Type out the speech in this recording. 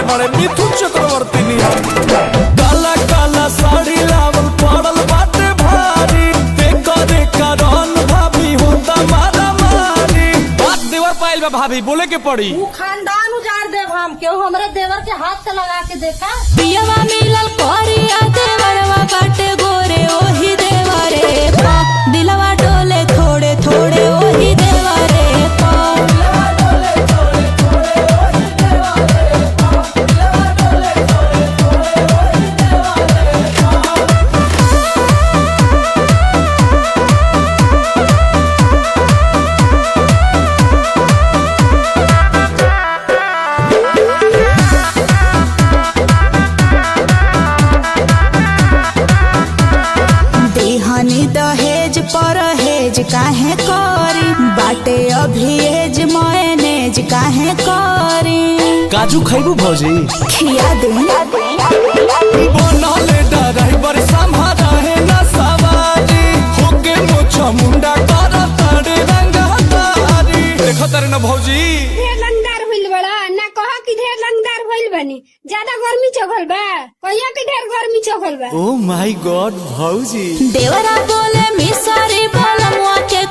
बड़े मिथुन चक्रवर्ती काला काला साड़ी लावल पड़ल बाटे भारी देखा रन भाभी होता मारा मारी बात देवर पाइल बा भाभी बोले के पड़ी खानदान उजाड़ देव हम क्यों हमरे देवर के हाथ से लगा के देखा पियवा मिलल कोरिया देवरवा बाटे गोरे ओही देवरे दिलवा डोले थोड़े थोड़े ओही देवरे दहेज परहेज काहे करी बाटे अभिएज मयनेज काहे करी काजू खैबू भौजी खिया दे बनले ड्राइवर संभारा है ना सवारी होके मोछा मुंडा करत रे रंगदारी देखो तारे ना भौजी ढेर लंगदार होइल बड़ा ना कहा कि ढेर लंगदार होइल बनी ज्यादा गर्मी चघल बा कहिया कि ढेर गर्मी चघल बा ओ माय गॉड भौजी देवरा बोले मिसरी बोलमुआ के